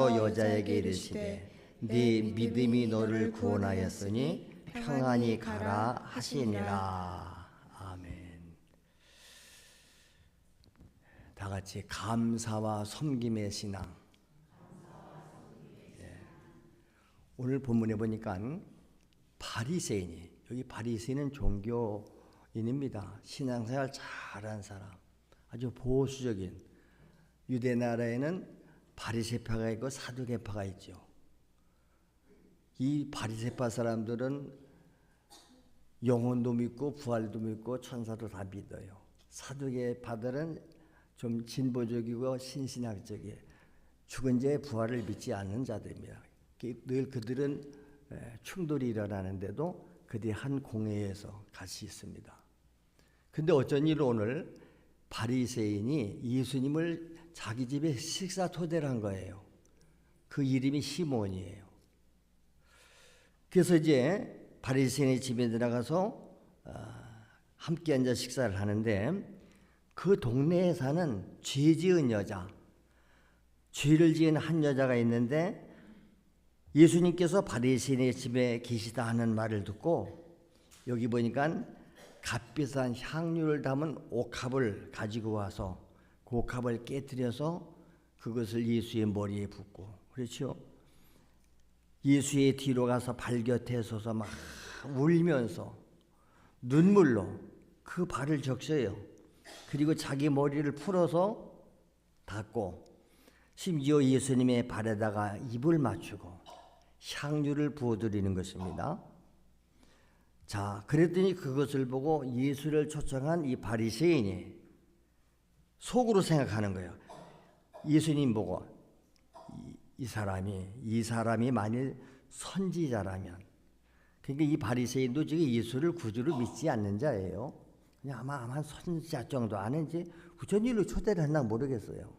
또 여자에게 이르시되 네 믿음이 너를 구원하였으니 평안히 가라 하시니라. 아멘. 다 같이 감사와 섬김의 신앙. 오늘 본문에 보니까 바리새인이, 여기 바리새인은 종교인입니다. 신앙생활 잘한 사람, 아주 보수적인. 유대 나라에는 바리새파가 있고 사두개파가 있죠. 이 바리새파 사람들은 영혼도 믿고 부활도 믿고 천사도 다 믿어요. 사두개파들은 좀 진보적이고 신신학적이에요. 죽은 자의 부활을 믿지 않는 자들입니다. 늘 그들은 충돌이 일어나는데도 그들이 한 공회에서 같이 있습니다. 근데 어쩐 일로 오늘 바리새인이 예수님을 자기 집에 식사 초대를 한 거예요. 그 이름이 시몬이에요. 그래서 이제 바리새인의 집에 들어가서 함께 앉아 식사를 하는데 그 동네에 사는 죄 지은 여자, 죄를 지은 한 여자가 있는데 예수님께서 바리새인의 집에 계시다 하는 말을 듣고 여기 보니까 값비싼 향유를 담은 옥합을 가지고 와서 그 옥합을 깨뜨려서 그것을 예수의 머리에 붓고, 그렇죠? 예수의 뒤로 가서 발 곁에 서서 막 울면서 눈물로 그 발을 적셔요. 그리고 자기 머리를 풀어서 닦고 심지어 예수님의 발에다가 입을 맞추고 향유를 부어드리는 것입니다. 자, 그랬더니 그것을 보고 예수를 초청한 이 바리새인이 속으로 생각하는 거예요. 예수님 보고 이 사람이 만일 선지자라면, 그러니까 이 바리새인도 지금 예수를 구주로 믿지 않는 자예요. 그냥 아마 선지자 정도 아는지 어쩐 일로 초대를 했나 모르겠어요.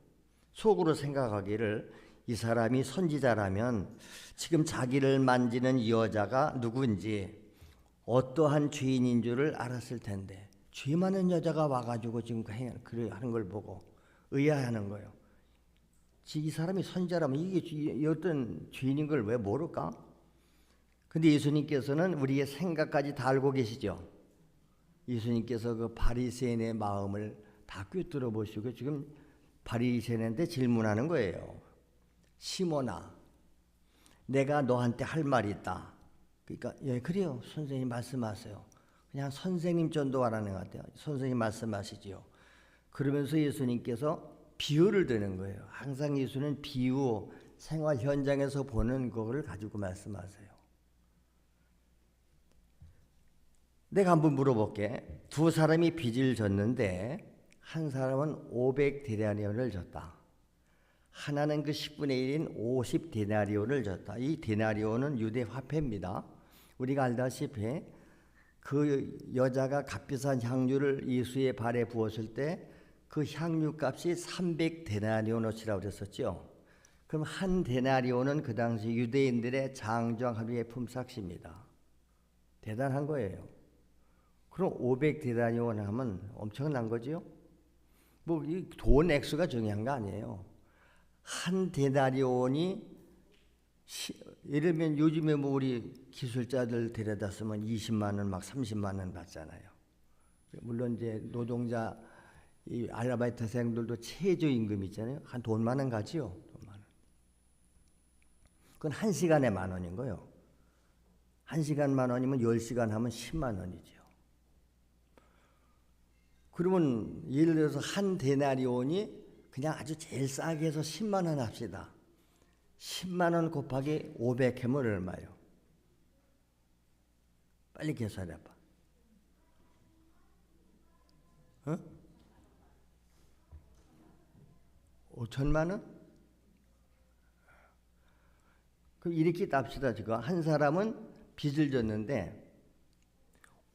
속으로 생각하기를 이 사람이 선지자라면 지금 자기를 만지는 이 여자가 누구인지 어떠한 죄인인 줄을 알았을 텐데 죄 많은 여자가 와가지고 지금 하는 걸 보고 의아해하는 거예요. 이 사람이 선지자라면 이게 어떤 죄인인 걸 왜 모를까? 근데 예수님께서는 우리의 생각까지 다 알고 계시죠. 예수님께서 그 바리새인의 마음을 다 꿰뚫어 보시고 지금 바리새인한테 질문하는 거예요. 시몬아, 내가 너한테 할 말이 있다. 그러니까 예, 그래요. 선생님 말씀하세요. 그냥 선생님 전도하라는 것 같아요. 선생님 말씀하시지요. 그러면서 예수님께서 비유를 드는 거예요. 항상 예수는 비유, 생활 현장에서 보는 그거를 가지고 말씀하세요. 내가 한번 물어볼게. 두 사람이 빚을 졌는데 한 사람은 500데나리온을 졌다. 하나는 그 10분의 1인 50데나리온을 졌다. 이 데나리온은 유대 화폐입니다. 우리가 알다시피 그 여자가 값비싼 향유를 예수의 발에 부었을 때 그 향유 값이 300데나리온어치라고 그랬었죠. 그럼 한 데나리온은 그 당시 유대인들의 장정 하루의 품삯입니다. 대단한 거예요. 그럼 500데나리온 하면 엄청난 거죠. 뭐 이 돈 액수가 중요한 거 아니에요. 한 데나리온이 예를 들면 요즘에 뭐 우리 기술자들 데려다 쓰면 20만 원 막 30만 원 받잖아요. 물론 이제 노동자 이 아르바이트생들도 최저임금 있잖아요. 한 돈 만 원 가지요. 돈 만 원. 그건 1시간에 10,000원인 거예요. 1시간 10,000원이면 10시간 하면 10만 원이죠. 그러면 예를 들어서 한 데나리온이 그냥 아주 제일 싸게 해서 10만 원 합시다. 10만 원 곱하기 500 하면 얼마예요? 빨리 계산해봐. 5천만 원? 그럼 이렇게 답시다. 지금 한 사람은 빚을 졌는데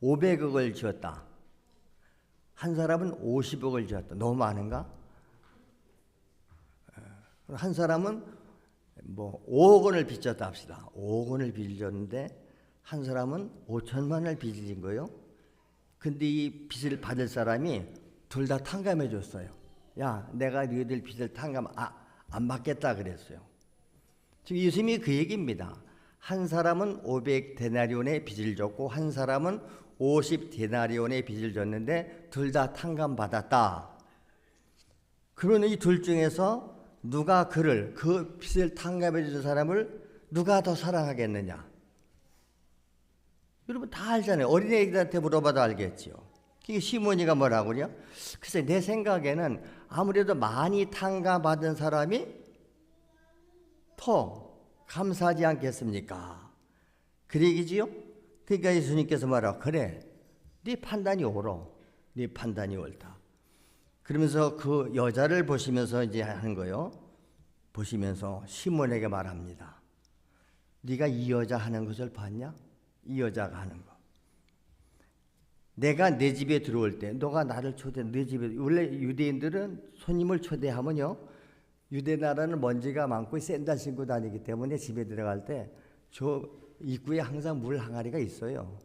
500억을 지었다. 한 사람은 50억을 지었다. 너무 많은가? 한 사람은 뭐 5억 원을 빚졌다 합시다. 5억 원을 빚졌는데 한 사람은 5천만 원을 빚을 진 거예요. 근데 이 빚을 받을 사람이 둘 다 탕감해 줬어요. 야, 내가 너희들 빚을 탕감 안 받겠다 그랬어요. 지금 예수님이 그 얘기입니다. 한 사람은 500데나리온의 빚을 졌고 한 사람은 50데나리온의 빚을 졌는데 둘 다 탕감받았다. 그러면 이 둘 중에서 누가 그 빚을 탕감해 준 사람을 누가 더 사랑하겠느냐? 여러분 다 알잖아요. 어린애들한테 물어봐도 알겠지요. 시몬이가 뭐라고요? 글쎄 내 생각에는 아무래도 많이 탕감받은 사람이 더 감사하지 않겠습니까? 그 얘기지요? 그러니까 예수님께서 말하고 그래 네 판단이 옳어. 네 판단이 옳다. 그러면서 그 여자를 보시면서 이제 하는 거예요. 보시면서 시몬에게 말합니다. 네가 이 여자 하는 것을 봤냐? 이 여자가 하는 거. 내가 내 집에 들어올 때 너가 나를 내 집에 원래 유대인들은 손님을 초대하면요. 유대 나라는 먼지가 많고 샌들 신고 다니기 때문에 집에 들어갈 때 저 입구에 항상 물 항아리가 있어요.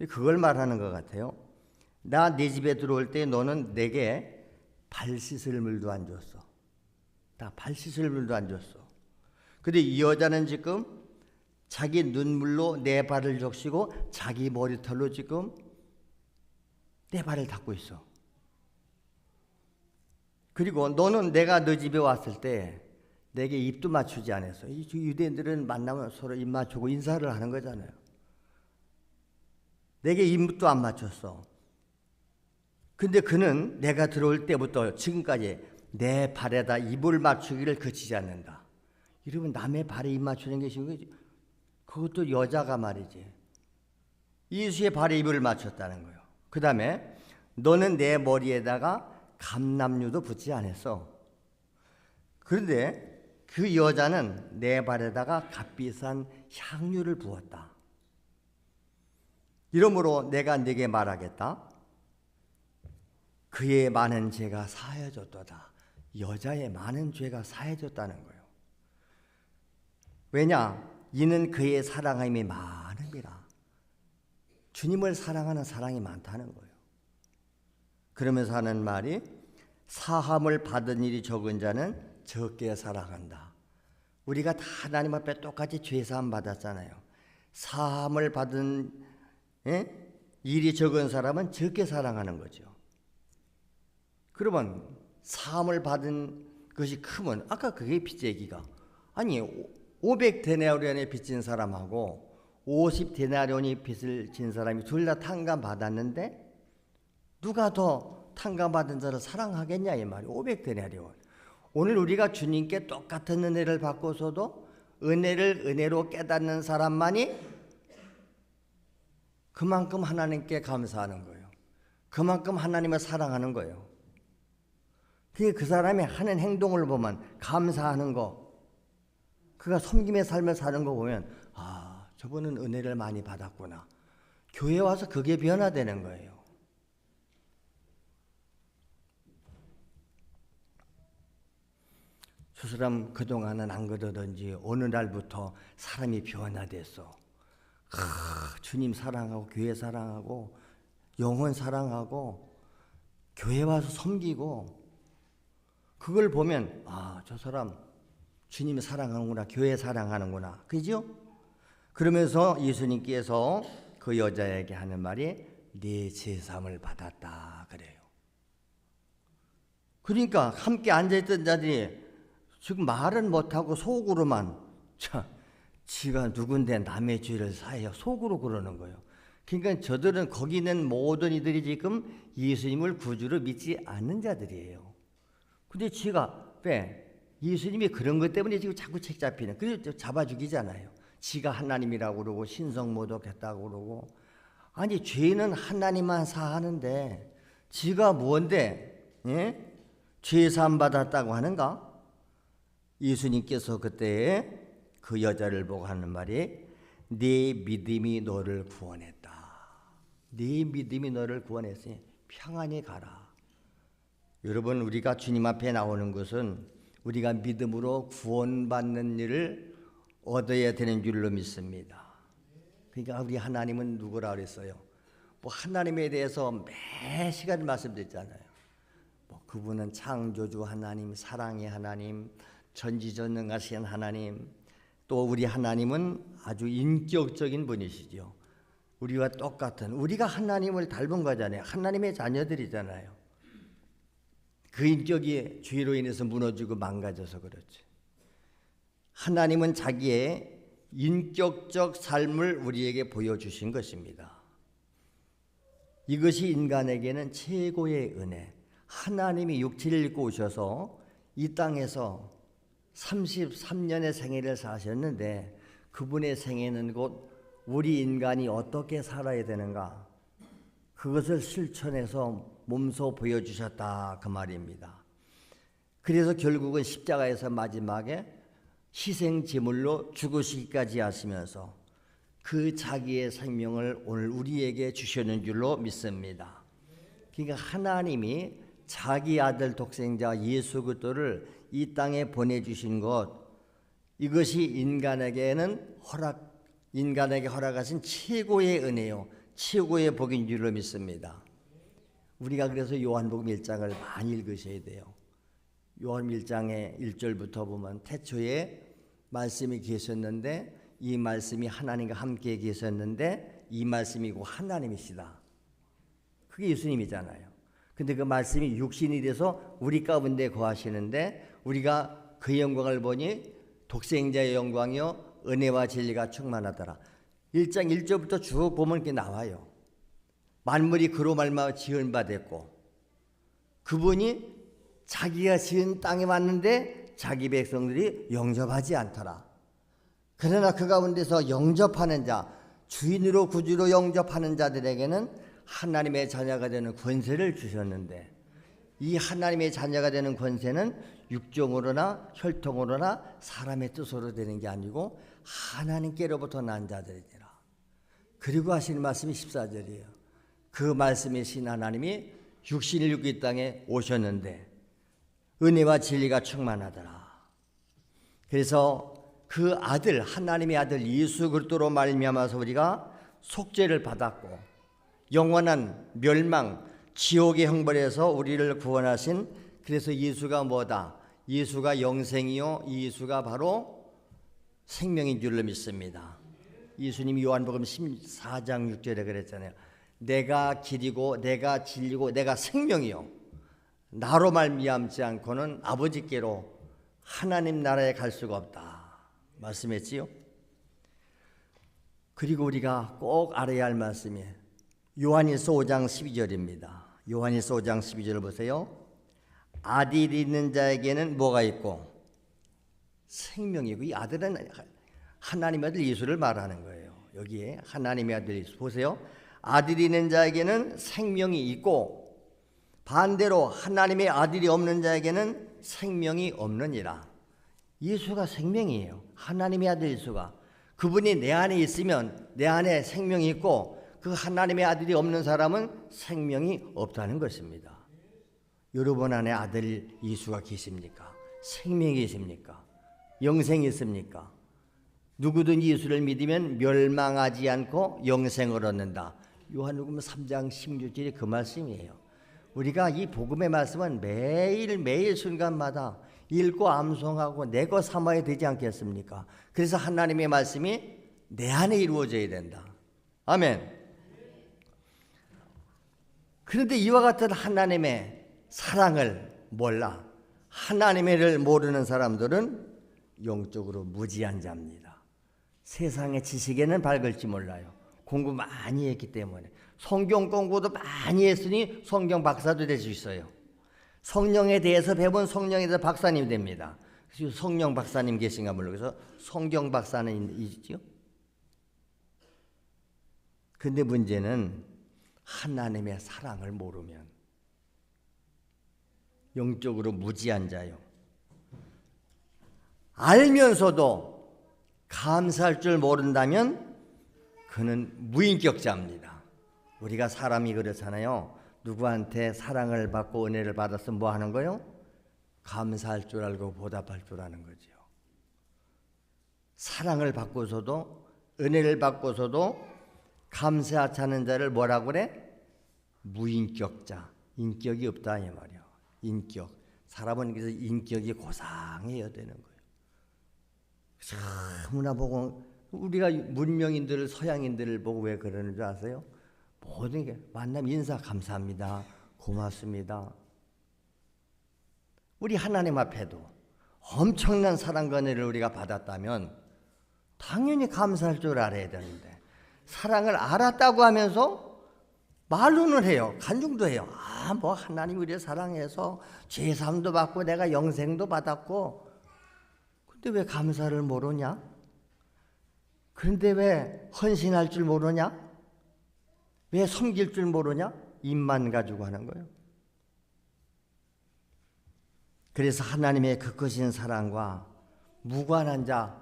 그걸 말하는 것 같아요. 나 내 집에 들어올 때 너는 내게 발 씻을 물도 안 줬어. 나 발 씻을 물도 안 줬어. 근데 이 여자는 지금 자기 눈물로 내 발을 적시고 자기 머리털로 지금 내 발을 닦고 있어. 그리고 너는 내가 너 집에 왔을 때 내게 입도 맞추지 않았어. 이 유대인들은 만나면 서로 입 맞추고 인사를 하는 거잖아요. 내게 입도 안 맞췄어. 근데 그는 내가 들어올 때부터 지금까지 내 발에다 입을 맞추기를 그치지 않는다. 이러면 남의 발에 입 맞추는 게 쉬운 거지. 그것도 여자가 말이지. 예수의 발에 입을 맞췄다는 거예요. 그 다음에 너는 내 머리에다가 감람류도 붙지 않았어. 그런데 그 여자는 내 발에다가 값비싼 향유를 부었다. 이러므로 내가 네게 말하겠다. 그의 많은 죄가 사해졌도다. 여자의 많은 죄가 사해졌다는 거예요. 왜냐? 이는 그의 사랑함이 많음이라. 주님을 사랑하는 사랑이 많다는 거예요. 그러면서 하는 말이 사함을 받은 일이 적은 자는 적게 사랑한다. 우리가 다 하나님 앞에 똑같이 죄사함 받았잖아요. 사함을 받은 일이 적은 사람은 적게 사랑하는 거죠. 그러면 사함을 받은 것이 크면 아까 그게 빚 얘기가 아니 500데나리온의 빚진 사람하고 50데나리온의 빚을 진 사람이 둘 다 탕감 받았는데 누가 더 탕감받은 자를 사랑하겠냐 이 말이 500데나리온. 오늘 우리가 주님께 똑같은 은혜를 받고서도 은혜를 은혜로 깨닫는 사람만이 그만큼 하나님께 감사하는 거예요. 그만큼 하나님을 사랑하는 거예요. 그 사람이 하는 행동을 보면 감사하는 거, 그가 섬김의 삶을 사는 거 보면 아, 저분은 은혜를 많이 받았구나. 교회 와서 그게 변화되는 거예요. 저 사람 그동안은 안 그러던지 어느 날부터 사람이 변화됐어. 주님 사랑하고 교회 사랑하고 영혼 사랑하고 교회 와서 섬기고 그걸 보면 아, 저 사람 주님 사랑하는구나. 교회 사랑하는구나. 그죠? 그러면서 예수님께서 그 여자에게 하는 말이 네 제사함을 받았다 그래요. 그러니까 함께 앉아있던 자들이 지금 말은 못하고 속으로만 지가 누군데 남의 죄를 사해요. 속으로 그러는 거예요. 그러니까 저들은 거기 있는 모든 이들이 지금 예수님을 구주로 믿지 않는 자들이에요. 근데 지가 예수님이 그런 것 때문에 지금 자꾸 책 잡히는 그래서 잡아 죽이잖아요. 지가 하나님이라고 그러고 신성모독했다고 그러고 아니 죄는 하나님만 사하는데 지가 뭔데 죄 사함 받았다고 하는가? 예수님께서 그때 그 여자를 보고 하는 말이 네 믿음이 너를 구원했다. 네 믿음이 너를 구원했으니 평안히 가라. 여러분 우리가 주님 앞에 나오는 것은 우리가 믿음으로 구원받는 일을 얻어야 되는 줄로 믿습니다. 그러니까 우리 하나님은 누구라 그랬어요? 뭐 하나님에 대해서 매 시간 말씀드렸잖아요. 뭐 그분은 창조주 하나님, 사랑의 하나님, 전지전능하신 하나님, 또 우리 하나님은 아주 인격적인 분이시죠. 우리와 똑같은, 우리가 하나님을 닮은 거잖아요. 하나님의 자녀들이잖아요. 그 인격이 죄로 인해서 무너지고 망가져서 그렇지. 하나님은 자기의 인격적 삶을 우리에게 보여주신 것입니다. 이것이 인간에게는 최고의 은혜. 하나님이 육체를 입고 오셔서 이 땅에서 33년의 생애를 사셨는데 그분의 생애는 곧 우리 인간이 어떻게 살아야 되는가, 그것을 실천해서 몸소 보여주셨다, 그 말입니다. 그래서 결국은 십자가에서 마지막에 희생제물로 죽으시기까지 하시면서 그 자기의 생명을 오늘 우리에게 주시는 줄로 믿습니다. 그러니까 하나님이 자기 아들 독생자 예수 그리스도를 이 땅에 보내주신 것, 이것이 인간에게 허락하신 최고의 은혜요, 최고의 복인 줄로 믿습니다. 우리가 그래서 요한복음 1장을 많이 읽으셔야 돼요. 요한복음 1장의 1절부터 보면 태초에 말씀이 계셨는데 이 말씀이 하나님과 함께 계셨는데 이 말씀이 곧 하나님이시다. 그게 예수님이잖아요. 근데 그 말씀이 육신이 돼서 우리 가운데 거하시는데 우리가 그 영광을 보니 독생자의 영광이요 은혜와 진리가 충만하더라. 1장 1절부터 쭉 보면 이렇게 나와요. 만물이 그로 말미암아 지은 바 됐고, 그분이 자기가 지은 땅에 왔는데 자기 백성들이 영접하지 않더라. 그러나 그 가운데서 영접하는 자, 주인으로 구주로 영접하는 자들에게는 하나님의 자녀가 되는 권세를 주셨는데, 이 하나님의 자녀가 되는 권세는 육정으로나 혈통으로나 사람의 뜻으로 되는 게 아니고 하나님께로부터 난 자들이니라. 그리고 하시는 말씀이 14절이에요. 그 말씀이신 하나님이 육신을 입고 이 땅에 오셨는데 은혜와 진리가 충만하더라. 그래서 그 아들, 하나님의 아들 예수 그리스도로 말미암아서 우리가 속죄를 받았고 영원한 멸망, 지옥의 형벌에서 우리를 구원하신, 그래서 예수가 뭐다? 예수가 영생이요 예수가 바로 생명인 줄로 믿습니다. 예수님이 요한복음 14장 6절에 그랬잖아요. 내가 길이고 내가 진리고 내가 생명이요 나로 말미암지 않고는 아버지께로 하나님 나라에 갈 수가 없다 말씀했지요. 그리고 우리가 꼭 알아야 할 말씀이 요한일서 5장 12절입니다. 요한일서 5장 12절을 보세요. 아들이 있는 자에게는 뭐가 있고? 생명이고, 이 아들은 하나님의 아들 예수를 말하는 거예요. 여기에 하나님의 아들 예수 보세요. 아들이 있는 자에게는 생명이 있고 반대로 하나님의 아들이 없는 자에게는 생명이 없느니라. 예수가 생명이에요. 하나님의 아들 예수가. 그분이 내 안에 있으면 내 안에 생명이 있고 그 하나님의 아들이 없는 사람은 생명이 없다는 것입니다. 여러분 안에 아들 예수가 계십니까? 생명이 계십니까? 영생이 있습니까? 누구든 예수를 믿으면 멸망하지 않고 영생을 얻는다. 요한복음 3장 16절이 그 말씀이에요. 우리가 이 복음의 말씀은 매일 순간마다 읽고 암송하고 내 것 삼아야 되지 않겠습니까? 그래서 하나님의 말씀이 내 안에 이루어져야 된다. 아멘. 그런데 이와 같은 하나님의 사랑을 몰라, 하나님을 모르는 사람들은 영적으로 무지한 자입니다. 세상의 지식에는 밝을지 몰라요. 공부 많이 했기 때문에. 성경 공부도 많이 했으니 성경 박사도 될 수 있어요. 성령에 대해서 배운 성령에 대해서 박사님 됩니다. 성령 박사님 계신가 모르겠어. 성경 박사는 있죠. 근데 문제는 하나님의 사랑을 모르면 영적으로 무지한 자요. 알면서도 감사할 줄 모른다면 그는 무인격자입니다. 우리가 사람이 그렇잖아요. 누구한테 사랑을 받고 은혜를 받았으면 뭐 하는 거요? 감사할 줄 알고 보답할 줄 아는 거죠. 사랑을 받고서도 은혜를 받고서도 감사하지 않는 자를 뭐라고 그래? 무인격자. 인격이 없다 이 말이야. 인격. 사람은 그래서 인격이 고상해야 되는 거예요. 너무나 보고 우리가 문명인들을 서양인들을 보고 왜 그러는 줄 아세요? 모든 게 만남 인사 감사합니다. 고맙습니다. 우리 하나님 앞에도 엄청난 사랑과 은혜를 우리가 받았다면 당연히 감사할 줄 알아야 되는데 사랑을 알았다고 하면서 말로는 해요. 간증도 해요. 뭐 하나님 우리를 사랑해서 죄사함도 받고 내가 영생도 받았고 근데 왜 감사를 모르냐? 그런데 왜 헌신할 줄 모르냐? 왜 섬길 줄 모르냐? 입만 가지고 하는 거예요. 그래서 하나님의 그 크신 사랑과 무관한 자,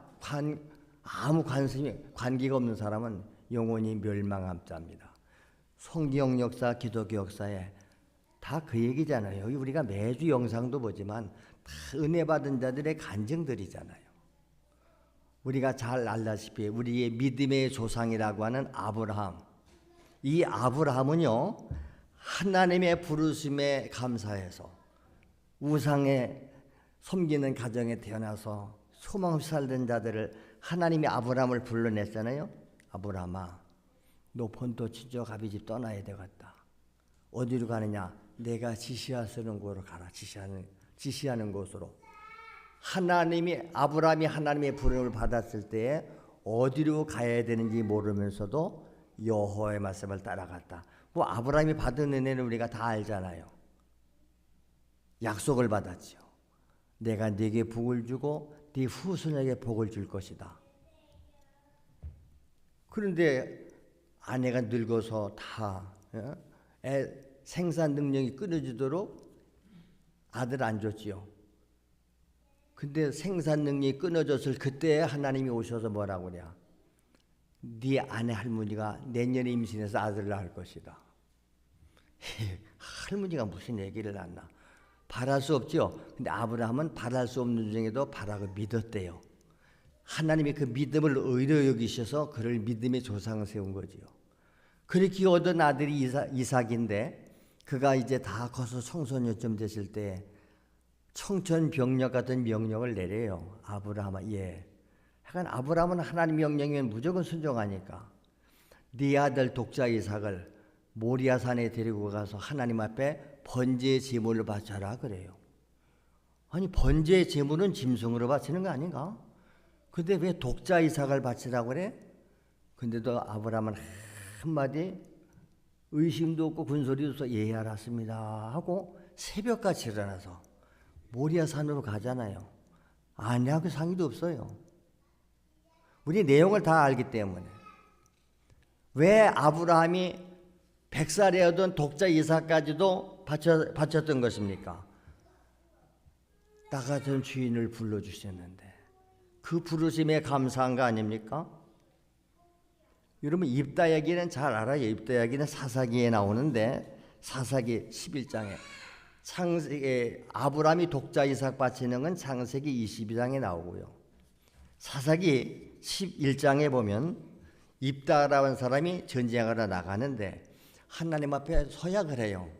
아무 관계가 없는 사람은 영원히 멸망한 자입니다. 성경 역사, 기독교 역사에 다 그 얘기잖아요. 우리가 매주 영상도 보지만 다 은혜 받은 자들의 간증들이잖아요. 우리가 잘 알다시피 우리의 믿음의 조상이라고 하는 아브라함. 이 아브라함은요, 하나님의 부르심에 감사해서 우상에 섬기는 가정에 태어나서 소망 없이 살던 자들을 하나님이 아브라함을 불러냈잖아요. 아브라함아, 너 본토 친족 아비집 떠나야 되겠다. 어디로 가느냐? 내가 지시하는 곳으로 가라. 지시하는 곳으로. 아브라함이 하나님의 부름을 받았을 때에 어디로 가야 되는지 모르면서도 여호와의 말씀을 따라갔다. 뭐 아브라함이 받은 은혜는 우리가 다 알잖아요. 약속을 받았죠. 내가 네게 복을 주고 네 후손에게 복을 줄 것이다. 그런데 아내가 늙어서 다 생산 능력이 끊어지도록 아들 안 줬지요. 근데 생산 능력이 끊어졌을 그때 하나님이 오셔서 뭐라고 그래요? 네 아내 할머니가 내년에 임신해서 아들을 낳을 것이다. 할머니가 무슨 얘기를 했나? 바랄 수 없죠. 근데 아브라함은 바랄 수 없는 중에도 바라고 믿었대요. 하나님이 그 믿음을 의로 여기셔서 그를 믿음의 조상을 세운 거지요. 그렇게 얻은 아들이 이삭인데 그가 이제 다 커서 청소년쯤 됐을 때 청천벽력 같은 명령을 내려요. 아브라함아, 예. 하여간 아브라함은 하나님 명령이면 무조건 순종하니까 네 아들 독자 이삭을 모리아산에 데리고 가서 하나님 앞에 번제의 제물을 바쳐라 그래요. 아니 번제의 제물은 짐승으로 바치는 거 아닌가? 근데 왜 독자 이삭을 바치라고 그래? 근데도 아브라함은 한마디 의심도 없고 군소리도 없어 예 알았습니다 하고 새벽같이 일어나서 모리아산으로 가잖아요. 아내하고 상의도 없어요. 우리 내용을 다 알기 때문에. 왜 아브라함이 100살이었던 독자 이삭까지도 바쳤던 것입니까? 나 같은 주인을 불러주셨는데 그 부르심에 감사한 거 아닙니까? 여러분 입다 얘기는 잘 알아요. 입다 얘기는 사사기에 나오는데 사사기 11장에 아브라함이 독자 이삭 바치는 건 창세기 22장에 나오고요. 사사기 11장에 보면 입다라는 사람이 전쟁하러 나가는데 하나님 앞에 서약을 해요.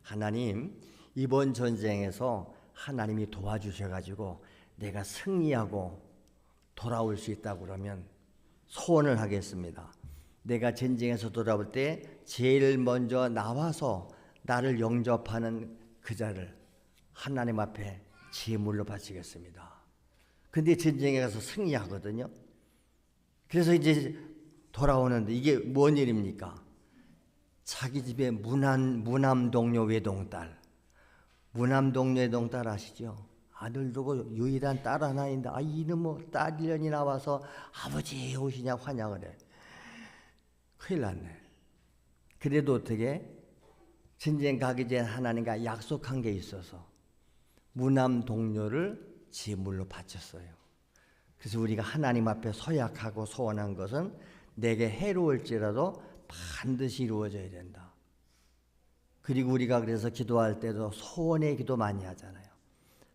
하나님, 이번 전쟁에서 하나님이 도와주셔가지고 내가 승리하고 돌아올 수 있다고 그러면 소원을 하겠습니다. 내가 전쟁에서 돌아올 때 제일 먼저 나와서 나를 영접하는 그 자를 하나님 앞에 제물로 바치겠습니다. 근데 전쟁에 가서 승리하거든요. 그래서 이제 돌아오는데 이게 뭔 일입니까? 자기 집에 무남동료 외동딸, 무남동료 외동딸 아시죠? 아들 두고 유일한 딸 하나 있는데 이놈 뭐 딸 1년이 나와서 아버지 오시냐 환영을 해. 큰일 났네. 그래도 어떻게 전쟁 가기 전에 하나님과 약속한 게 있어서 무남동료를 제물로 바쳤어요. 그래서 우리가 하나님 앞에 서약하고 소원한 것은 내게 해로울지라도 반드시 이루어져야 된다. 그리고 우리가 그래서 기도할 때도 소원의 기도 많이 하잖아요.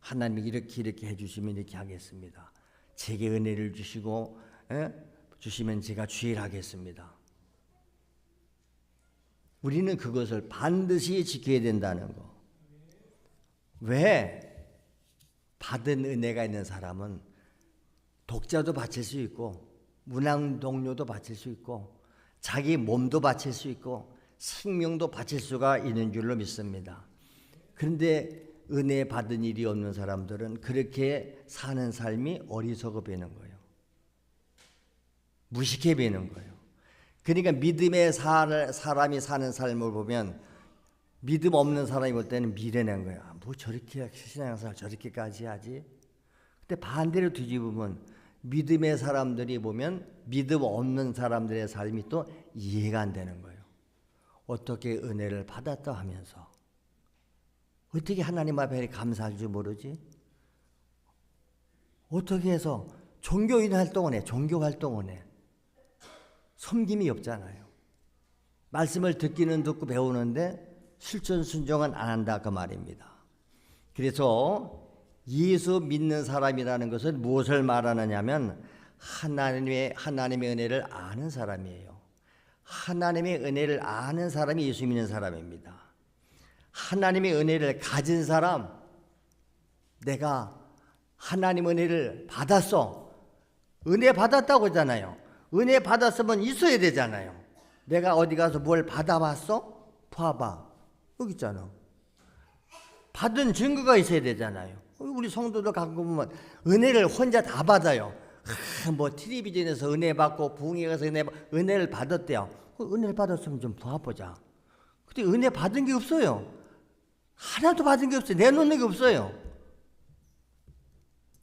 하나님이 이렇게 해주시면 이렇게 하겠습니다. 제게 은혜를 주시고 주시면 제가 주일하겠습니다. 우리는 그것을 반드시 지켜야 된다는 거. 왜? 받은 은혜가 있는 사람은 독자도 바칠 수 있고 문학 동료도 바칠 수 있고 자기 몸도 바칠 수 있고 생명도 바칠 수가 있는 줄로 믿습니다. 그런데 은혜 받은 일이 없는 사람들은 그렇게 사는 삶이 어리석어 보이는 거예요. 무식해 보이는 거예요. 그러니까 믿음의 사람이 사는 삶을 보면 믿음 없는 사람이 볼 때는 미련한 거야. 뭐 저렇게 신앙생활 저렇게까지 하지? 근데 반대로 뒤집으면 믿음의 사람들이 보면 믿음 없는 사람들의 삶이 또 이해가 안 되는 거예요. 어떻게 은혜를 받았다 하면서 어떻게 하나님 앞에 감사할 줄 모르지? 어떻게 해서 종교인 활동을 해? 종교 활동을 해. 섬김이 없잖아요. 말씀을 듣기는 듣고 배우는데 실천 순종은 안 한다 그 말입니다. 그래서 예수 믿는 사람이라는 것은 무엇을 말하느냐면 하나님의 은혜를 아는 사람이에요. 하나님의 은혜를 아는 사람이 예수 믿는 사람입니다. 하나님의 은혜를 가진 사람, 내가 하나님 은혜를 받았어. 은혜 받았다고 하잖아요. 은혜 받았으면 있어야 되잖아요. 내가 어디 가서 뭘 받아봤어? 봐봐. 여기 있잖아. 받은 증거가 있어야 되잖아요. 우리 성도들 가끔 보면 은혜를 혼자 다 받아요. 뭐 텔레비전에서 은혜 받고 부흥회 가서 은혜를 받았대요. 은혜를 받았으면 좀 봐보자. 근데 은혜 받은 게 없어요. 하나도 받은 게 없어요. 내놓는 게 없어요.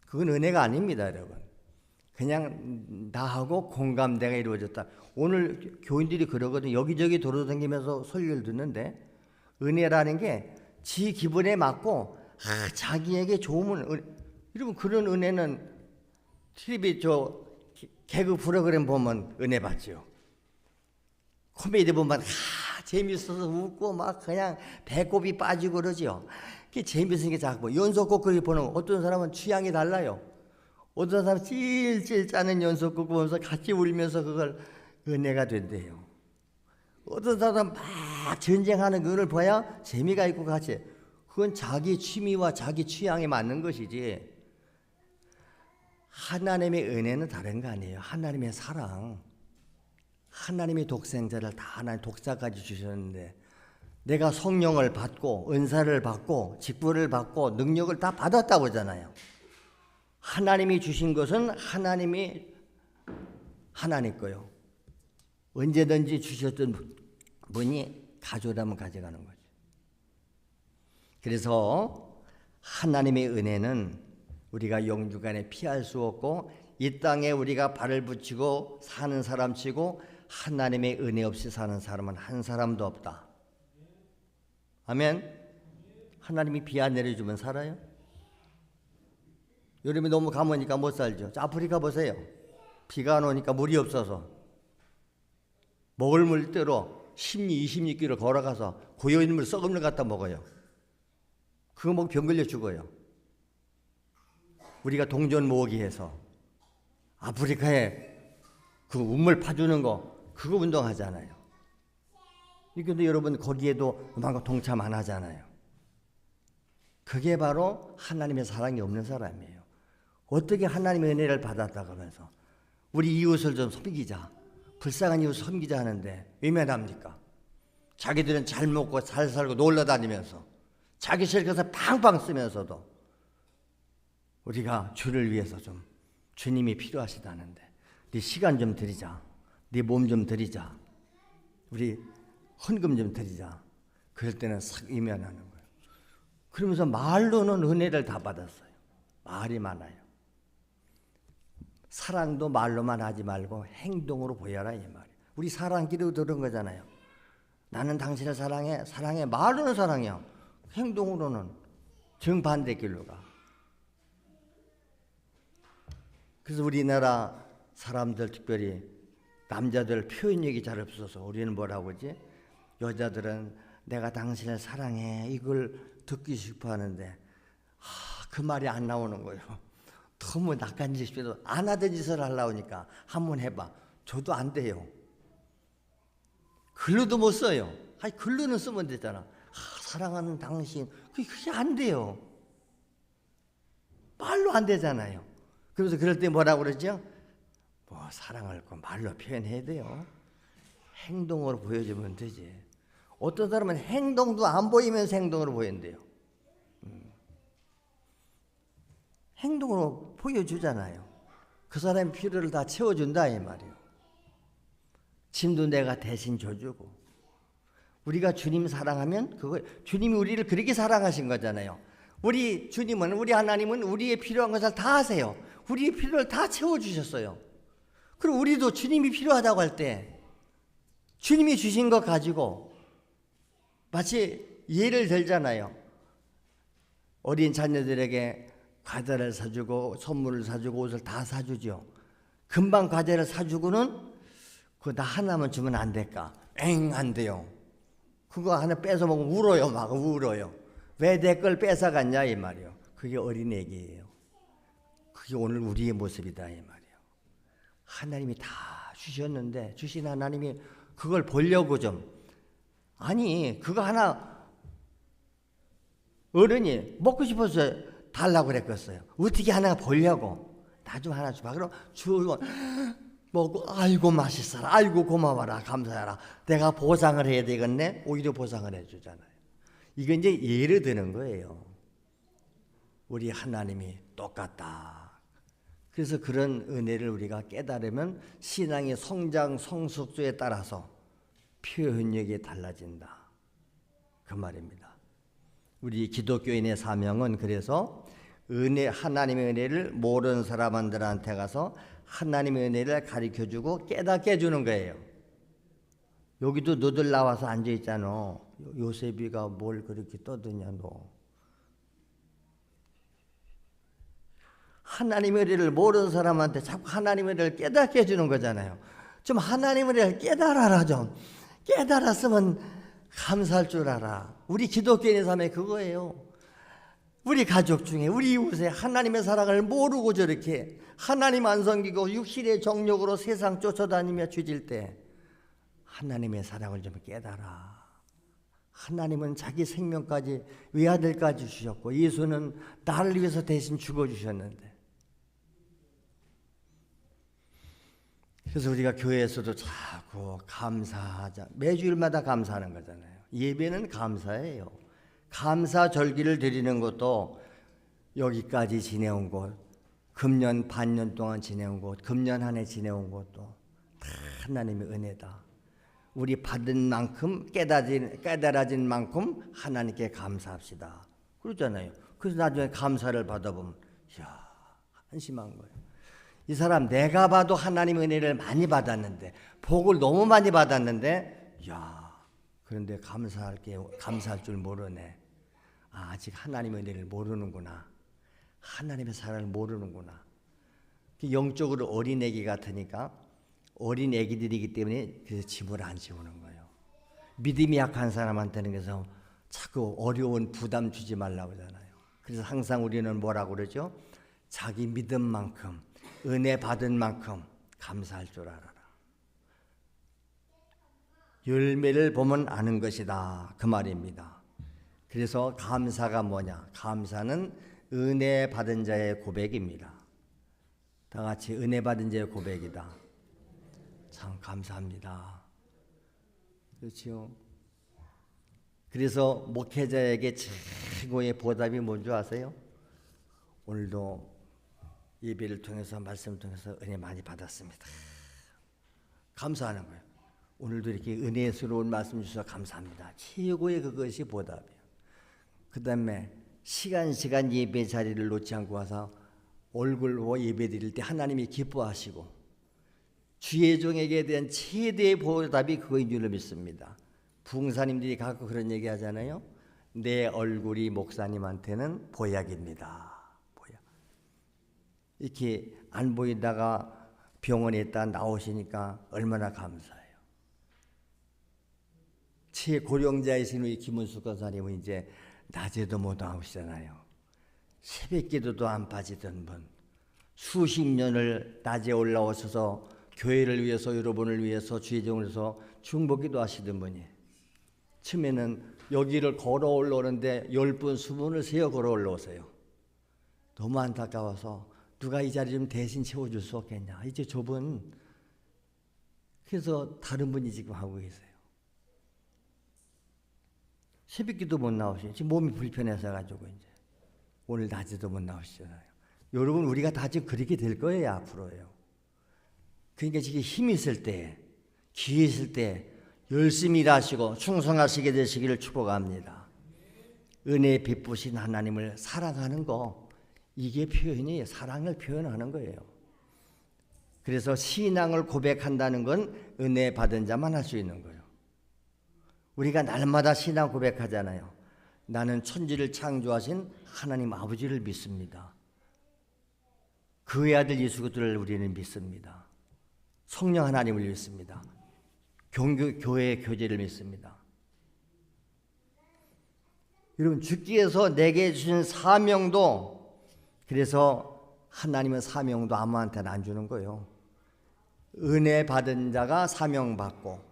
그건 은혜가 아닙니다, 여러분. 그냥 나하고 공감대가 이루어졌다. 오늘 교인들이 그러거든요. 여기저기 돌아다니면서 설교를 듣는데 은혜라는 게 지 기분에 맞고 자기에게 좋으면 여러분 그런 은혜는 TV 개그 프로그램 보면 은혜 받죠. 코미디 보면 재밌어서 웃고 막 그냥 배꼽이 빠지고 그러죠. 그게 재밌으니까 자꾸 연속곡 그렇게 보는 거. 어떤 사람은 취향이 달라요. 어떤 사람은 찔찔 짜는 연속곡 보면서 같이 울면서 그걸 은혜가 된대요. 어떤 사람은 막 전쟁하는 그걸 봐야 재미가 있고 같이. 그건 자기 취미와 자기 취향에 맞는 것이지. 하나님의 은혜는 다른 거 아니에요. 하나님의 사랑. 하나님의 독생자를 다 하나님 독사까지 주셨는데 내가 성령을 받고 은사를 받고 직분을 받고 능력을 다 받았다고 하잖아요. 하나님이 주신 것은 하나님이 하나님 거요. 언제든지 주셨던 분이 가져오라면 가져가는 거죠. 그래서 하나님의 은혜는 우리가 영주간에 피할 수 없고 이 땅에 우리가 발을 붙이고 사는 사람치고 하나님의 은혜 없이 사는 사람은 한 사람도 없다. 아멘. 하나님이 비 안 내려주면 살아요? 여름에 너무 가무니까 못 살죠. 아프리카 보세요. 비가 안 오니까 물이 없어서 먹을 물 뜨러 10리, 20리길을 걸어가서 고여있는 물 썩은 물 갖다 먹어요. 그거 먹고 병 걸려 죽어요. 우리가 동전 모으기 해서 아프리카에 그 우물 파주는 거 그거 운동하잖아요. 근데 여러분 거기에도 그만큼 동참 안 하잖아요. 그게 바로 하나님의 사랑이 없는 사람이에요. 어떻게 하나님의 은혜를 받았다고 하면서 우리 이웃을 좀 섬기자. 불쌍한 이웃 섬기자 하는데 외면합니까? 자기들은 잘 먹고 잘 살고 놀러 다니면서 자기 실컷서 팡팡 쓰면서도 우리가 주를 위해서 좀 주님이 필요하시다는데 네 시간 좀 드리자. 네 몸 좀 드리자. 우리 헌금 좀 드리자. 그럴 때는 싹 외면하는 거예요. 그러면서 말로는 은혜를 다 받았어요. 말이 많아요. 사랑도 말로만 하지 말고 행동으로 보여라 이 말이에요. 우리 사랑기도 들은 거잖아요. 나는 당신을 사랑해. 사랑해. 말로는 사랑해요. 행동으로는 정반대 길로 가. 그래서 우리나라 사람들 특별히 남자들 표현력이 잘 없어서 우리는 뭐라고 하지? 여자들은 내가 당신을 사랑해 이걸 듣기 싶어 하는데 그 말이 안 나오는 거예요. 너무 낯간지 싶어도 안 하던 짓을 하려니까 한번 해봐. 저도 안 돼요. 글로도 못 써요. 아니 글로는 쓰면 되잖아. 사랑하는 당신 그게 안 돼요. 말로 안 되잖아요. 그래서 그럴 때 뭐라고 그러죠? 뭐 사랑을 그 말로 표현해야 돼요. 행동으로 보여주면 되지. 어떤 사람은 행동도 안 보이면서 행동으로 보인대요. 행동으로 보여주잖아요. 그 사람의 필요를 다 채워준다 이 말이에요. 짐도 내가 대신 져주고. 우리가 주님 사랑하면 그거 주님이 우리를 그렇게 사랑하신 거잖아요. 우리 주님은 우리 하나님은 우리의 필요한 것을 다 하세요. 우리의 필요를 다 채워주셨어요. 그리고 우리도 주님이 필요하다고 할 때 주님이 주신 것 가지고 마치 예를 들잖아요. 어린 자녀들에게 과자를 사주고 선물을 사주고 옷을 다 사주죠. 금방 과자를 사주고는 그거 나 하나만 주면 안 될까? 안 돼요. 그거 하나 뺏어 먹으면 울어요. 막 울어요. 왜 내 걸 뺏어갔냐 이 말이에요. 그게 어린애기예요. 그게 오늘 우리의 모습이다 이 말이에요. 하나님이 다 주셨는데 주신 하나님이 그걸 보려고 좀 아니 그거 하나 어른이 먹고 싶어서 달라고 그랬겠어요. 어떻게 하나 보려고 나 좀 하나 줘봐. 그럼 주고 먹고 아이고 맛있어라. 아이고 고마워라. 감사해라. 내가 보상을 해야 되겠네. 오히려 보상을 해주잖아요. 이건 이제 예를 드는 거예요. 우리 하나님이 똑같다. 그래서 그런 은혜를 우리가 깨달으면 신앙의 성장 성숙도에 따라서 표현력이 달라진다. 그 말입니다. 우리 기독교인의 사명은 그래서 하나님의 은혜를 모르는 사람들한테 가서 하나님의 은혜를 가르쳐주고 깨닫게 해주는 거예요. 여기도 너들 나와서 앉아있잖아. 요셉이가 뭘 그렇게 떠드냐 너. 하나님의 은혜를 모르는 사람한테 자꾸 하나님의 은혜를 깨닫게 해주는 거잖아요. 좀 하나님의 은혜를 깨달아라 좀. 깨달았으면 감사할 줄 알아. 우리 기독교인의 삶에 그거예요. 우리 가족 중에 우리 이웃에 하나님의 사랑을 모르고 저렇게 하나님 안 섬기고 육신의 정욕으로 세상 쫓아다니며 죄질 때 하나님의 사랑을 좀 깨달아. 하나님은 자기 생명까지 외아들까지 주셨고 예수는 나를 위해서 대신 죽어주셨는데 그래서 우리가 교회에서도 자꾸 감사하자. 매주일마다 감사하는 거잖아요. 예배는 감사예요. 감사 절기를 드리는 것도 여기까지 지내온 곳, 금년 반년 동안 지내온 곳, 금년 한 해 지내온 것도 다 하나님의 은혜다. 우리 받은 만큼 깨달아진 만큼 하나님께 감사합시다. 그러잖아요. 그래서 나중에 감사를 받아보면 이야 한심한 거예요. 이 사람 내가 봐도 하나님의 은혜를 많이 받았는데 복을 너무 많이 받았는데 야 그런데 감사할 줄 모르네. 아직 하나님의 은혜를 모르는구나. 하나님의 사랑을 모르는구나. 영적으로 어린애기 같으니까 어린애기들이기 때문에 그래서 짐을 안 지우는 거예요. 믿음이 약한 사람한테는 그래서 자꾸 어려운 부담 주지 말라고 하잖아요. 그래서 항상 우리는 뭐라고 그러죠? 자기 믿음만큼 은혜 받은 만큼 감사할 줄 알아라. 열매를 보면 아는 것이다. 그 말입니다. 그래서 감사가 뭐냐? 감사는 은혜 받은 자의 고백입니다. 다 같이 은혜 받은 자의 고백이다. 참 감사합니다. 그렇죠? 그래서 목회자에게 최고의 보답이 뭔지 아세요? 오늘도 예배를 통해서 말씀을 통해서 은혜 많이 받았습니다. 감사하는 거예요. 오늘도 이렇게 은혜스러운 말씀 주셔서 감사합니다. 최고의 그것이 보답이에요. 그 다음에 시간 예배 자리를 놓지 않고 와서 얼굴로 예배 드릴 때 하나님이 기뻐하시고 주의 종에게 대한 최대의 보답이 그거인 줄로 믿습니다. 부흥사님들이 가끔 그런 얘기 하잖아요. 내 얼굴이 목사님한테는 보약입니다. 보약. 이렇게 안 보이다가 병원에 있다 나오시니까 얼마나 감사해요. 최고령자이신 우리 김은숙 권사님은 이제 낮에도 못 나오시잖아요. 새벽기도도 안 빠지던 분, 수십 년을 낮에 올라오셔서 교회를 위해서 여러분을 위해서 주의 종을 위해서 중보기도 하시던 분이 처음에는 여기를 걸어 올라오는데 10분, 20분을 세어 걸어 올라오세요. 너무 안타까워서 누가 이 자리 좀 대신 채워줄 수 없겠냐. 이제 좁은. 그래서 다른 분이 지금 하고 계세요. 새벽기도 못 나오시죠. 지금 몸이 불편해서 가지고 이제 오늘 낮에도 못 나오시잖아요. 여러분 우리가 다 지금 그렇게 될 거예요 앞으로요. 그러니까 지금 힘 있을 때, 기회 있을 때 열심히 일하시고 충성하시게 되시기를 축복합니다. 은혜 베푸신 하나님을 사랑하는 거, 이게 표현이 사랑을 표현하는 거예요. 그래서 신앙을 고백한다는 건 은혜 받은 자만 할 수 있는 거예요. 우리가 날마다 신앙 고백하잖아요. 나는 천지를 창조하신 하나님 아버지를 믿습니다. 그의 아들 예수 그리스도를 우리는 믿습니다. 성령 하나님을 믿습니다. 교회의 교제를 믿습니다. 여러분 주께 위해서 내게 주신 사명도, 그래서 하나님은 사명도 아무한테나 안 주는 거예요. 은혜 받은 자가 사명 받고,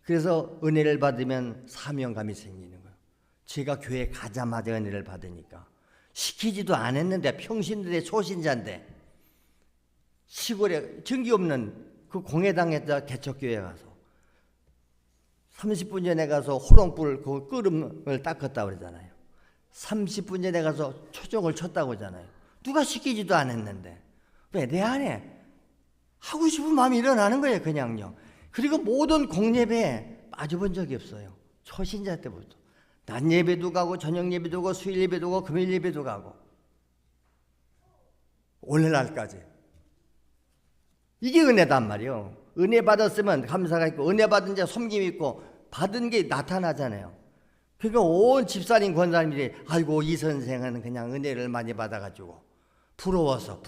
그래서 은혜를 받으면 사명감이 생기는 거예요. 제가 교회 가자마자 은혜를 받으니까 시키지도 않았는데 평신도의 초신자인데 시골에 전기 없는 그 공회당에다 개척교회 가서 30분 전에 가서 호롱불 그 끓음을 닦았다고 그러잖아요. 30분 전에 가서 초정을 쳤다고 하잖아요. 누가 시키지도 않았는데 왜 내 안에 하고 싶은 마음이 일어나는 거예요. 그냥요. 그리고 모든 공예배에 빠져본 적이 없어요. 초신자 때부터. 낮 예배도 가고 저녁 예배도 가고 수요일 예배도 가고 금요일 예배도 가고 오늘날까지. 이게 은혜단 말이에요. 은혜 받았으면 감사가 있고 은혜 받은 자 섬김이 있고 받은 게 나타나잖아요. 그러니까 온 집사님 권사님들이 아이고 이 선생은 그냥 은혜를 많이 받아가지고 부러워서.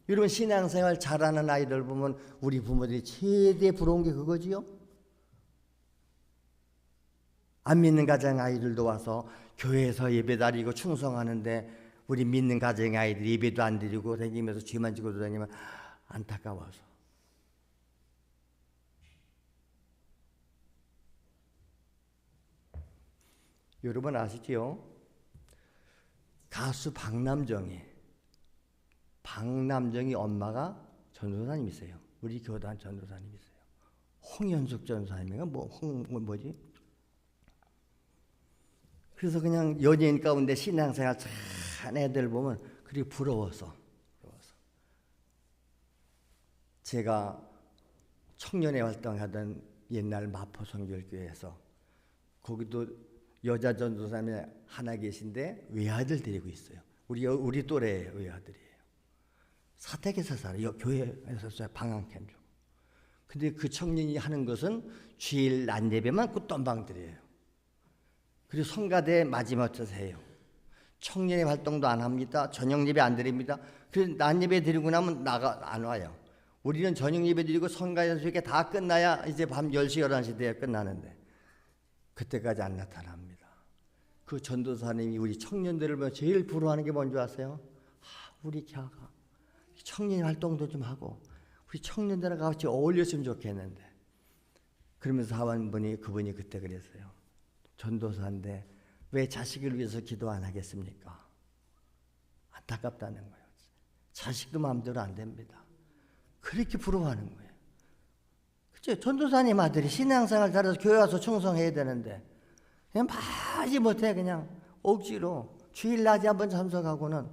여러분 신앙생활 잘하는 아이들 보면 우리 부모들이 최대 부러운 게 그거지요. 안 믿는 가정 아이들도 와서 교회에서 예배 드리고 충성하는데 우리 믿는 가정 아이들이 예배도 안 드리고 다니면서 죄만 지고 다니면 안타까워서. 여러분 아시지요? 가수 박남정이 엄마가 전도사님이세요. 우리 교단 전도사님이세요. 홍현숙 전도사님인가 뭐지? 그래서 그냥 연예인 가운데 신앙생활 잘한 애들 보면 그리고 부러워서. 제가 청년회 활동하던 옛날 마포성결교회에서 거기도 여자 전도사님이 하나 계신데 외아들 데리고 있어요. 우리 또래 외아들이에요. 사택에서 살아요. 교회에서 살아요. 방황캠 중. 근데 그 청년이 하는 것은 주일 낮 예배만 꽃돈방들이에요. 그리고 성가대 마지막에서 해요. 청년의 활동도 안 합니다. 저녁 예배 안 드립니다. 그래서 낮 예배 드리고 나면 안 와요. 우리는 저녁 예배 드리고 성가에서 이렇게 다 끝나야 이제 밤 10시, 11시 돼야 끝나는데 그때까지 안 나타납니다. 그 전도사님이 우리 청년들을 보면 제일 부러워하는 게 뭔지 아세요? 우리 교회가 청년 활동도 좀 하고 우리 청년들하고 같이 어울렸으면 좋겠는데, 그러면서 하원 분이 그분이 그때 그랬어요. 전도사인데 왜 자식을 위해서 기도 안 하겠습니까? 안타깝다는 거예요. 자식도 마음대로 안 됩니다. 그렇게 부러워하는 거예요. 그치? 전도사님 아들이 신앙생활 잘해서 교회 와서 충성해야 되는데 그냥 마지 못해. 그냥 억지로 주일 낮에 한번 참석하고는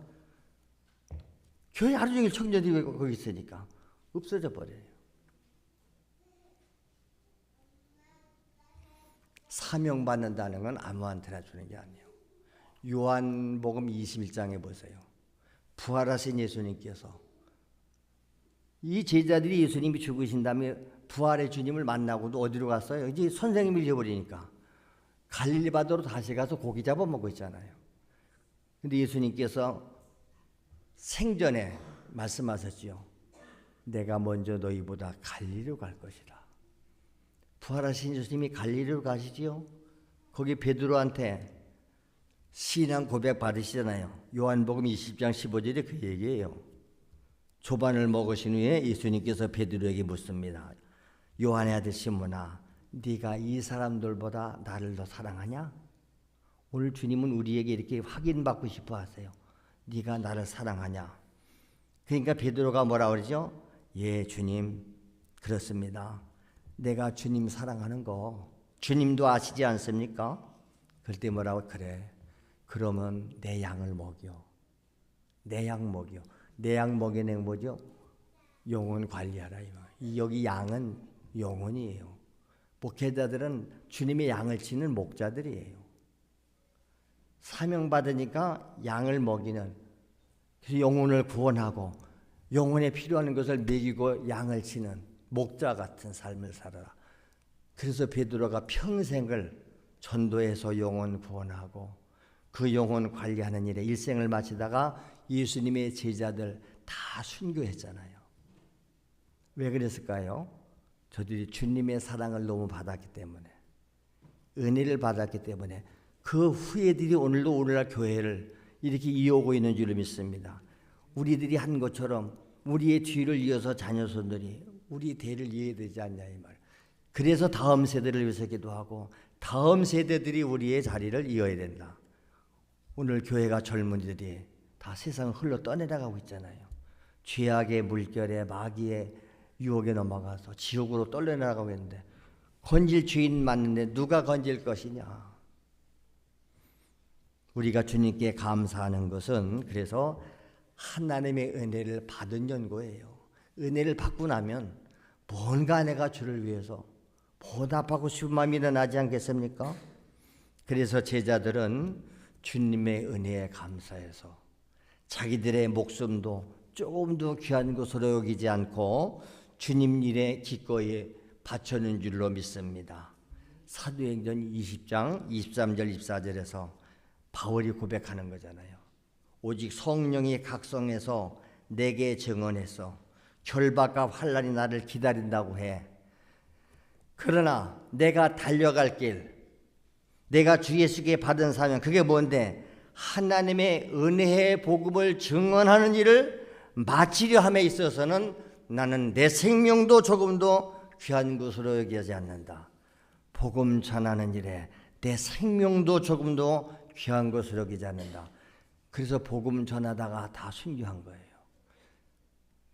교회 하루 종일 청년들이 거기 있으니까 없어져 버려요. 사명받는다는 건 아무한테나 주는 게 아니에요. 요한복음 21장에 보세요. 부활하신 예수님께서 이 제자들이 예수님이 죽으신 다음에 부활의 주님을 만나고도 어디로 갔어요? 이제 선생님을 잃어버리니까 갈릴리 바다로 다시 가서 고기 잡아 먹고 있잖아요. 근데 예수님께서 생전에 말씀하셨지요. 내가 먼저 너희보다 갈릴리로 갈 것이다. 부활하신 예수님이 갈릴리로 가시지요. 거기 베드로한테 신앙 고백 받으시잖아요. 요한복음 20장 15절에 그 얘기예요. 조반을 먹으신 후에 예수님께서 베드로에게 묻습니다. 요한의 아들 시몬아, 네가 이 사람들보다 나를 더 사랑하냐? 오늘 주님은 우리에게 이렇게 확인받고 싶어 하세요. 네가 나를 사랑하냐? 그러니까 베드로가 뭐라 그러죠? 예, 주님, 그렇습니다. 내가 주님 사랑하는 거 주님도 아시지 않습니까? 그럴 때 뭐라고? 그래, 그러면 내 양을 먹여. 내 양 먹여. 내 양 먹이는 뭐죠? 영혼 관리하라. 여기 양은 영혼이에요. 목회자들은 주님의 양을 치는 목자들이에요. 사명받으니까 양을 먹이는, 그래서 영혼을 구원하고 영혼에 필요한 것을 먹이고 양을 치는 목자 같은 삶을 살아라. 그래서 베드로가 평생을 전도해서 영혼 구원하고 그 영혼 관리하는 일에 일생을 마치다가 예수님의 제자들 다 순교했잖아요. 왜 그랬을까요? 저들이 주님의 사랑을 너무 받았기 때문에, 은혜를 받았기 때문에. 그 후예들이 오늘도 오늘날 교회를 이렇게 이어오고 있는 줄 믿습니다. 우리들이 한 것처럼 우리의 뒤를 이어서 자녀손들이 우리 대를 이어야 되지 않냐 이 말. 그래서 다음 세대를 위해서 기도하고 다음 세대들이 우리의 자리를 이어야 된다. 오늘 교회가 젊은이들이 다 세상을 흘러 떠내려가고 있잖아요. 죄악의 물결에 마귀의 유혹에 넘어가서 지옥으로 떠내려가고 있는데 건질 주인 맞는데 누가 건질 것이냐. 우리가 주님께 감사하는 것은 그래서 하나님의 은혜를 받은 연고예요. 은혜를 받고 나면 뭔가 내가 주를 위해서 보답하고 싶은 마음이 일어나지 않겠습니까? 그래서 제자들은 주님의 은혜에 감사해서 자기들의 목숨도 조금도 귀한 것으로 여기지 않고 주님 일에 기꺼이 바쳐는 줄로 믿습니다. 사도행전 20장 23절 24절에서 바울이 고백하는 거잖아요. 오직 성령이 각성해서 내게 증언해서 결박과 환난이 나를 기다린다고 해. 그러나 내가 달려갈 길, 내가 주 예수께 받은 사명, 그게 뭔데? 하나님의 은혜의 복음을 증언하는 일을 마치려 함에 있어서는 나는 내 생명도 조금도 귀한 것으로 여기지 않는다. 복음 전하는 일에 내 생명도 조금도 귀한 것으로 여기지 않는다. 그래서 복음 전하다가 다 순교한 거예요.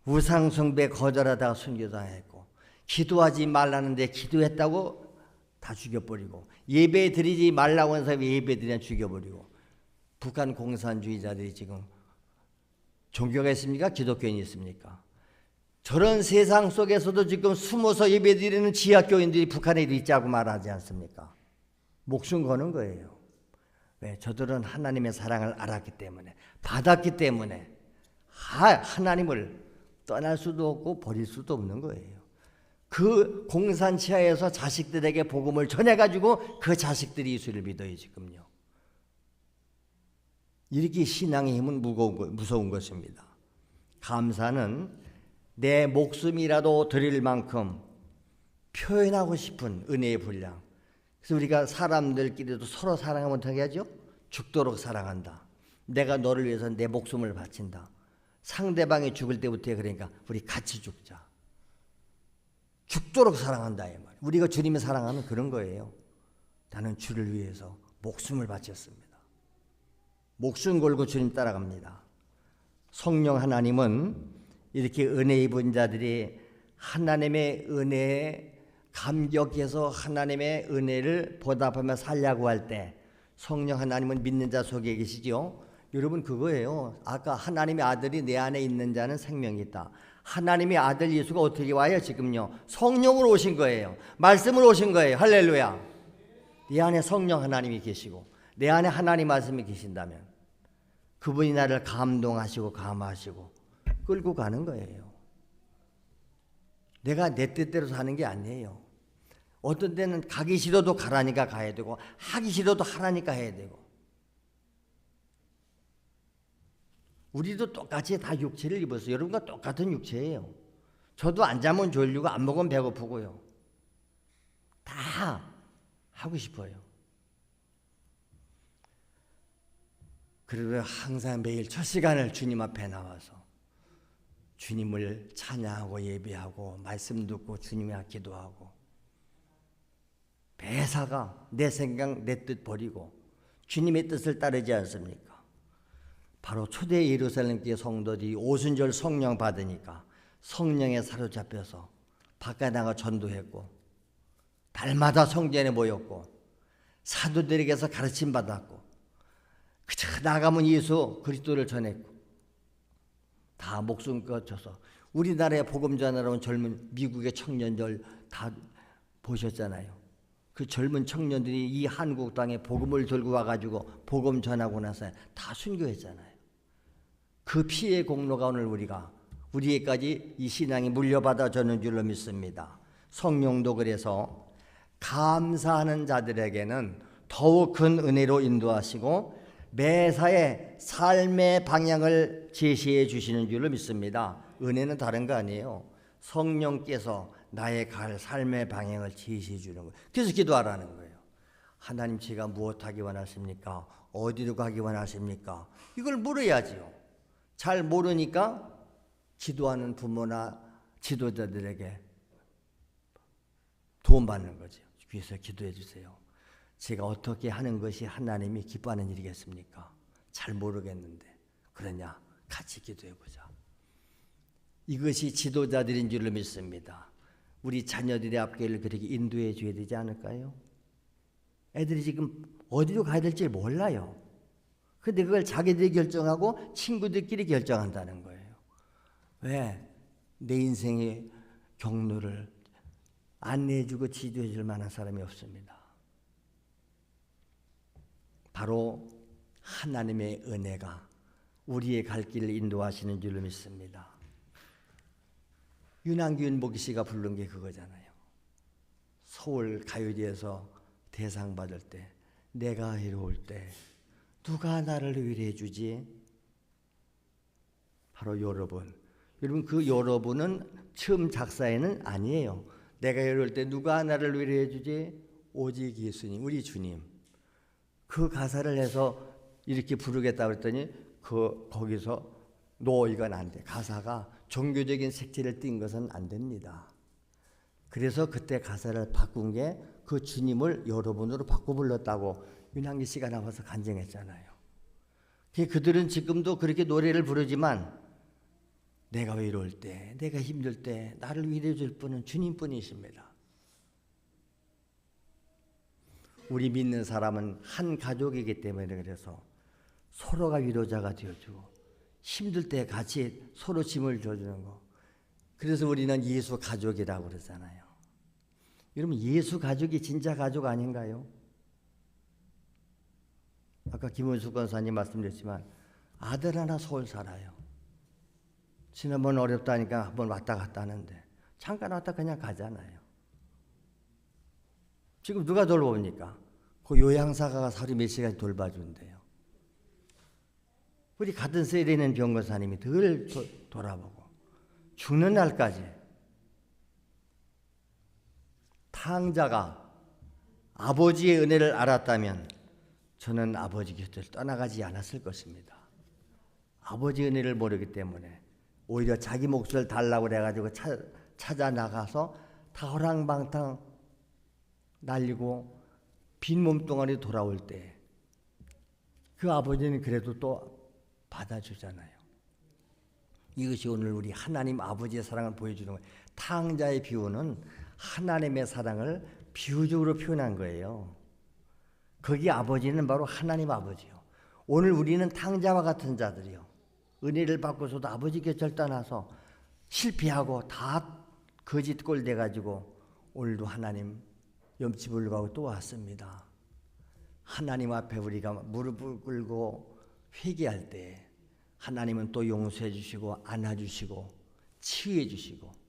우상 숭배 거절하다가 순교당했고, 기도하지 말라는데 기도했다고 다 죽여버리고, 예배 드리지 말라고 한 사람이 예배 드리냐 죽여버리고, 북한 공산주의자들이 지금 종교가 있습니까? 기독교인이 있습니까? 저런 세상 속에서도 지금 숨어서 예배 드리는 지하교인들이 북한에 있자고 말하지 않습니까? 목숨 거는 거예요. 왜? 저들은 하나님의 사랑을 알았기 때문에, 받았기 때문에 하나님을 떠날 수도 없고 버릴 수도 없는 거예요. 그 공산치하에서 자식들에게 복음을 전해가지고 그 자식들이 예수를 믿어요 지금요. 이렇게 신앙의 힘은 무서운 것입니다. 감사는 내 목숨이라도 드릴 만큼 표현하고 싶은 은혜의 분량. 그래서 우리가 사람들끼리도 서로 사랑하면 어떻게 하죠? 죽도록 사랑한다. 내가 너를 위해서 내 목숨을 바친다. 상대방이 죽을 때부터 그러니까 우리 같이 죽자. 죽도록 사랑한다 이 말. 우리가 주님을 사랑하는 그런 거예요. 나는 주를 위해서 목숨을 바쳤습니다. 목숨 걸고 주님 따라갑니다. 성령 하나님은 이렇게 은혜 입은 자들이 하나님의 은혜에 감격해서 하나님의 은혜를 보답하며 살려고 할 때 성령 하나님은 믿는 자 속에 계시죠. 여러분 그거예요. 아까 하나님의 아들이 내 안에 있는 자는 생명이 있다. 하나님의 아들 예수가 어떻게 와요? 지금요 성령으로 오신 거예요. 말씀으로 오신 거예요. 할렐루야. 내 안에 성령 하나님이 계시고 내 안에 하나님 말씀이 계신다면 그분이 나를 감동하시고 감화하시고 끌고 가는 거예요. 내가 내 뜻대로 사는 게 아니에요. 어떤 때는 가기 싫어도 가라니까 가야 되고 하기 싫어도 하라니까 해야 되고. 우리도 똑같이 다 육체를 입었어요. 여러분과 똑같은 육체예요. 저도 안 자면 졸리고 안 먹으면 배고프고요. 다 하고 싶어요. 그래도 항상 매일 첫 시간을 주님 앞에 나와서 주님을 찬양하고 예배하고 말씀 듣고 주님의 앞 기도하고 매사가 내 생각 내 뜻 버리고 주님의 뜻을 따르지 않습니까? 바로 초대 예루살렘 교회 성도들이 오순절 성령 받으니까 성령에 사로잡혀서 바깥에 나가 전도했고, 달마다 성전에 모였고, 사도들에게서 가르침 받았고, 그저 나가면 예수 그리스도를 전했고, 다 목숨 거쳐서 우리나라에 복음 전하러 온 젊은 미국의 청년들 다 보셨잖아요. 그 젊은 청년들이 이 한국 땅에 복음을 들고 와가지고 복음 전하고 나서 다 순교했잖아요. 그 피의 공로가 오늘 우리에까지 이 신앙이 물려받아 주는 줄로 믿습니다. 성령도 그래서 감사하는 자들에게는 더욱 큰 은혜로 인도하시고 매사에 삶의 방향을 제시해 주시는 줄로 믿습니다. 은혜는 다른 거 아니에요. 성령께서 나의 갈 삶의 방향을 제시해 주는 거예요. 그래서 기도하라는 거예요. 하나님, 제가 무엇하기 원하십니까? 어디로 가기 원하십니까? 이걸 물어야지요. 잘 모르니까 기도하는 부모나 지도자들에게 도움받는 거죠. 위해서 기도해 주세요. 제가 어떻게 하는 것이 하나님이 기뻐하는 일이겠습니까? 잘 모르겠는데. 그러냐? 같이 기도해 보자. 이것이 지도자들인 줄로 믿습니다. 우리 자녀들의 앞길을 그렇게 인도해 줘야 되지 않을까요? 애들이 지금 어디로 가야 될지 몰라요. 근데 그걸 자기들이 결정하고 친구들끼리 결정한다는 거예요. 왜? 내 인생의 경로를 안내해주고 지도해줄 만한 사람이 없습니다. 바로 하나님의 은혜가 우리의 갈 길을 인도하시는 줄로 믿습니다. 윤한규 목씨가 부른 게 그거잖아요. 서울 가요제에서 대상 받을 때, 내가 해로울 때 누가 나를 위로해 주지? 바로 여러분. 여러분, 그 여러분은 처음 작사에는 아니에요. 내가 해로울 때 누가 나를 위로해 주지? 오직 예수님, 우리 주님. 그 가사를 해서 이렇게 부르겠다고 했더니 거기서 이건 안 돼. 가사가 종교적인 색채를 띈 것은 안 됩니다. 그래서 그때 가사를 바꾼 게 그 주님을 여러분으로 바꿔 불렀다고 윤한기 씨가 나와서 간증했잖아요. 그들은 지금도 그렇게 노래를 부르지만 내가 외로울 때, 내가 힘들 때 나를 위로해 줄 분은 주님뿐이십니다. 우리 믿는 사람은 한 가족이기 때문에 그래서 서로가 위로자가 되어주고 힘들 때 같이 서로 짐을 져주는 거. 그래서 우리는 예수 가족이라고 그러잖아요. 여러분, 예수 가족이 진짜 가족 아닌가요? 아까 김은숙 권사님 말씀드렸지만 아들 하나 서울 살아요. 지난번 어렵다니까 한번 왔다 갔다 하는데 잠깐 왔다 그냥 가잖아요. 지금 누가 돌봐옵니까? 그 요양사가 하루 몇 시간 돌봐준대요. 우리 같은 세대에 있는 병거사님이 늘 돌아보고 죽는 날까지. 탕자가 아버지의 은혜를 알았다면 저는 아버지 곁을 떠나가지 않았을 것입니다. 아버지 은혜를 모르기 때문에 오히려 자기 몫을 달라고 그래가지고 찾아 나가서 다 허랑방탕 날리고 빈 몸뚱아리 돌아올 때 그 아버지는 그래도 또 받아주잖아요. 이것이 오늘 우리 하나님 아버지의 사랑을 보여주는 거예요. 탕자의 비유는 하나님의 사랑을 비유적으로 표현한 거예요. 거기 아버지는 바로 하나님 아버지요. 오늘 우리는 탕자와 같은 자들이요. 은혜를 받고서도 아버지 곁을 떠나서 실패하고 다 거짓 꼴 돼가지고 오늘도 하나님 염치불 가고 또 왔습니다. 하나님 앞에 우리가 무릎을 꿇고 회개할 때 하나님은 또 용서해 주시고 안아주시고 치유해 주시고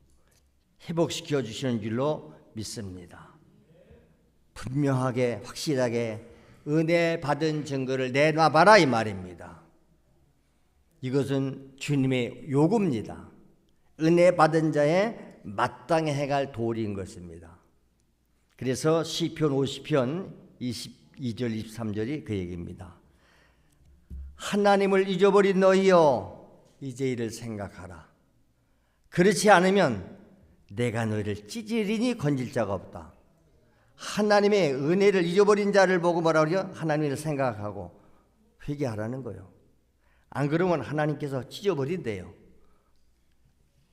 회복시켜 주시는 줄로 믿습니다. 분명하게 확실하게 은혜 받은 증거를 내놔봐라 이 말입니다. 이것은 주님의 요구입니다. 은혜 받은 자의 마땅히 해갈 도리인 것입니다. 그래서 시편 50편 22절 23절이 그 얘기입니다. 하나님을 잊어버린 너희여 이제 이를 생각하라. 그렇지 않으면 내가 너희를 찌질이니 건질 자가 없다. 하나님의 은혜를 잊어버린 자를 보고 뭐라 그래요? 하나님을 생각하고 회개하라는 거예요. 안 그러면 하나님께서 찢어버린대요.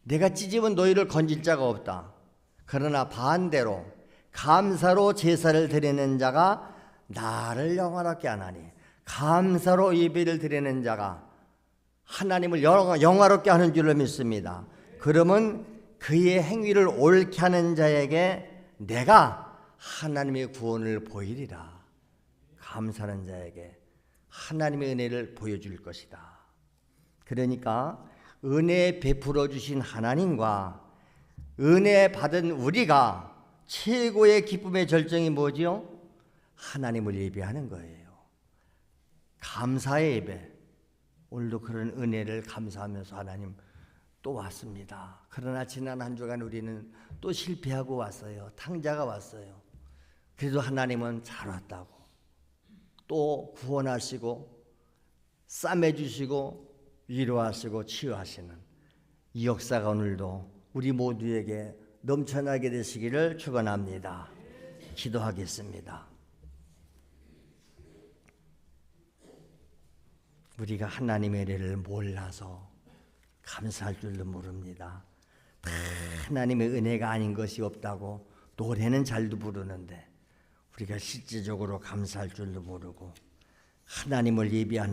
내가 찢으면 너희를 건질 자가 없다. 그러나 반대로 감사로 제사를 드리는 자가 나를 영화롭게 하나니, 감사로 예배를 드리는 자가 하나님을 영화롭게 하는 줄로 믿습니다. 그러면 그의 행위를 옳게 하는 자에게 내가 하나님의 구원을 보이리라. 감사하는 자에게 하나님의 은혜를 보여줄 것이다. 그러니까 은혜 베풀어 주신 하나님과 은혜 받은 우리가 최고의 기쁨의 절정이 뭐지요? 하나님을 예배하는 거예요. 감사의 예배. 오늘도 그런 은혜를 감사하면서 하나님 또 왔습니다. 그러나 지난 한 주간 우리는 또 실패하고 왔어요. 탕자가 왔어요. 그래도 하나님은 잘 왔다고 또 구원하시고 싸매주시고 위로하시고 치유하시는 이 역사가 오늘도 우리 모두에게 넘쳐나게 되시기를 축원합니다. 기도하겠습니다. 우리가 하나님의 은혜를 몰라서 감사할 줄도 모릅니다. 다 하나님의 은혜가 아닌 것이 없다고 노래는 잘도 부르는데 우리가 실제적으로 감사할 줄도 모르고 하나님을 예배하는